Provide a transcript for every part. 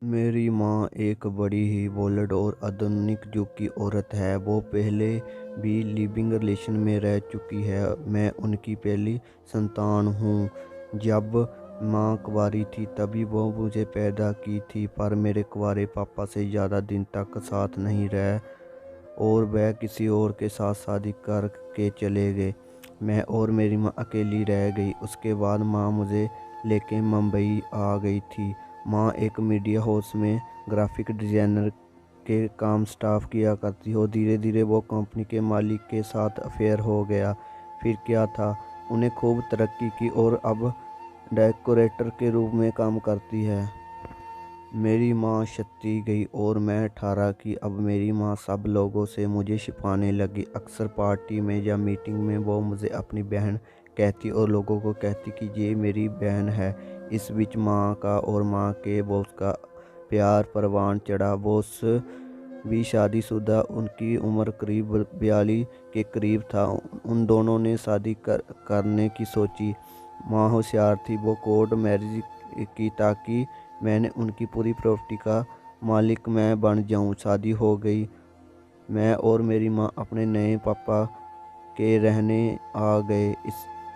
मेरी माँ एक बड़ी ही बोल्ड और आधुनिक युग की औरत है। वो पहले भी लिविंग रिलेशन में रह चुकी है। मैं उनकी पहली संतान हूँ। जब माँ कुंवारी थी तभी वो मुझे पैदा की थी, पर मेरे कुंवारे पापा से ज़्यादा दिन तक साथ नहीं रहे और वह किसी और के साथ शादी करके चले गए। मैं और मेरी माँ अकेली रह गई। उसके बाद माँ मुझे लेके मुंबई आ गई थी। माँ एक मीडिया हाउस में ग्राफिक डिज़ाइनर के काम स्टाफ किया करती हो। धीरे धीरे वो कंपनी के मालिक के साथ अफेयर हो गया। फिर क्या था, उन्हें खूब तरक्की की और अब डेकोरेटर के रूप में काम करती है। मेरी माँ 36 गई और मैं 18 की। अब मेरी माँ सब लोगों से मुझे छिपाने लगी। अक्सर पार्टी में या मीटिंग में वो मुझे अपनी बहन कहती और लोगों को कहती कि ये मेरी बहन है। इस बीच माँ का और माँ के बॉस का प्यार परवान चढ़ा। बॉस भी शादीशुदा, उनकी उम्र करीब 42 के करीब था। उन दोनों ने शादी करने की सोची। माँ होशियार थी, वो कोर्ट मैरिज की ताकि मैंने उनकी पूरी प्रॉपर्टी का मालिक मैं बन जाऊं। शादी हो गई। मैं और मेरी माँ अपने नए पापा के रहने आ गए।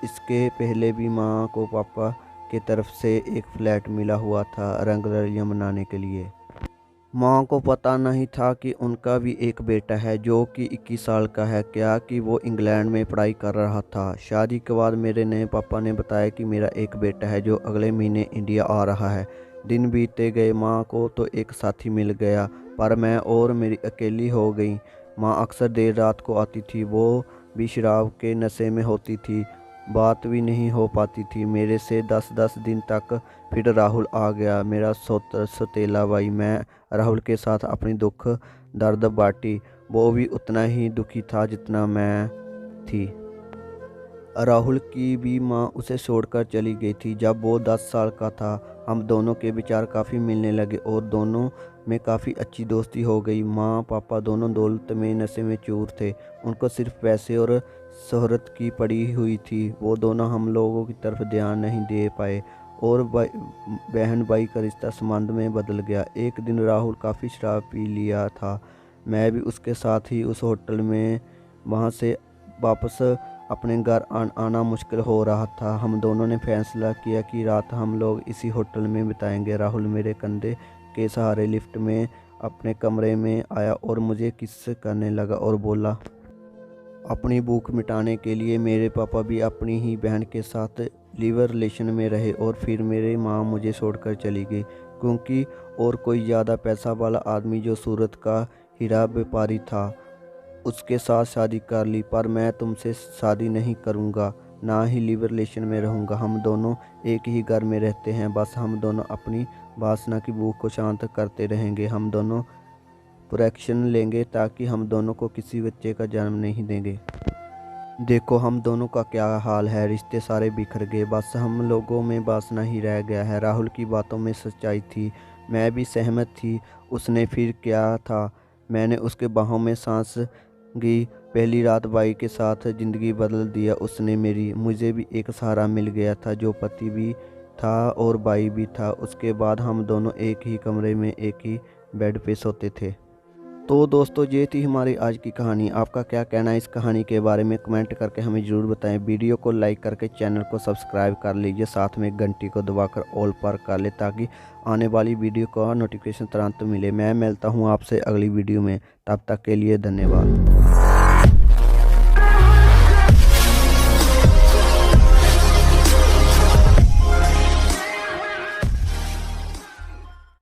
इसके पहले भी माँ को पापा के तरफ से एक फ्लैट मिला हुआ था रंगरलियां मनाने के लिए। माँ को पता नहीं था कि उनका भी एक बेटा है जो कि 21 साल का है, क्या कि वो इंग्लैंड में पढ़ाई कर रहा था। शादी के बाद मेरे नए पापा ने बताया कि मेरा एक बेटा है जो अगले महीने इंडिया आ रहा है। दिन बीतते गए, माँ को तो एक साथी मिल गया, पर मैं और मेरी अकेली हो गई। माँ अक्सर देर रात को आती थी, वो भी शराब के नशे में होती थी, बात भी नहीं हो पाती थी मेरे से 10-10 दिन तक। फिर राहुल आ गया, मेरा सौतेला भाई। मैं राहुल के साथ अपनी दुख दर्द बांटी। वो भी उतना ही दुखी था जितना मैं थी। राहुल की भी माँ उसे छोड़कर चली गई थी जब वो 10 साल का था। हम दोनों के विचार काफ़ी मिलने लगे और दोनों में काफ़ी अच्छी दोस्ती हो गई। माँ पापा दोनों दौलत में नशे में चूर थे। उनको सिर्फ पैसे और शोहरत की पड़ी हुई थी। वो दोनों हम लोगों की तरफ ध्यान नहीं दे पाए और बहन भाई का रिश्ता संबंध में बदल गया। एक दिन राहुल काफ़ी शराब पी लिया था। मैं भी उसके साथ ही उस होटल में। वहाँ से वापस अपने घर आना मुश्किल हो रहा था। हम दोनों ने फैसला किया कि रात हम लोग इसी होटल में बिताएंगे। राहुल मेरे कंधे के सहारे लिफ्ट में अपने कमरे में आया और मुझे किस करने लगा और बोला, अपनी भूख मिटाने के लिए मेरे पापा भी अपनी ही बहन के साथ लिवर रिलेशन में रहे और फिर मेरी माँ मुझे छोड़कर चली गई क्योंकि और कोई ज़्यादा पैसा वाला आदमी जो सूरत का हीरा व्यापारी था उसके साथ शादी कर ली। पर मैं तुमसे शादी नहीं करूँगा, ना ही लिवर रिलेशन में रहूँगा। हम दोनों एक ही घर में रहते हैं, बस हम दोनों अपनी वासना की भूख को शांत करते रहेंगे। हम दोनों प्रोटेक्शन लेंगे ताकि हम दोनों को किसी बच्चे का जन्म नहीं देंगे। देखो हम दोनों का क्या हाल है, रिश्ते सारे बिखर गए, बस हम लोगों में वासना ही रह गया है। राहुल की बातों में सच्चाई थी, मैं भी सहमत थी। उसने फिर क्या था, मैंने उसके बाहों में सांस की। पहली रात बाई के साथ ज़िंदगी बदल दिया उसने मेरी। मुझे भी एक सहारा मिल गया था जो पति भी था और भाई भी था। उसके बाद हम दोनों एक ही कमरे में एक ही बेड पे सोते थे। तो दोस्तों ये थी हमारी आज की कहानी। आपका क्या कहना है इस कहानी के बारे में, कमेंट करके हमें ज़रूर बताएं। वीडियो को लाइक करके चैनल को सब्सक्राइब कर लीजिए, साथ में घंटी को दबाकर ऑल पर कर ले ताकि आने वाली वीडियो का नोटिफिकेशन तुरंत मिले। मैं मिलता हूँ आपसे अगली वीडियो में, तब तक के लिए धन्यवाद।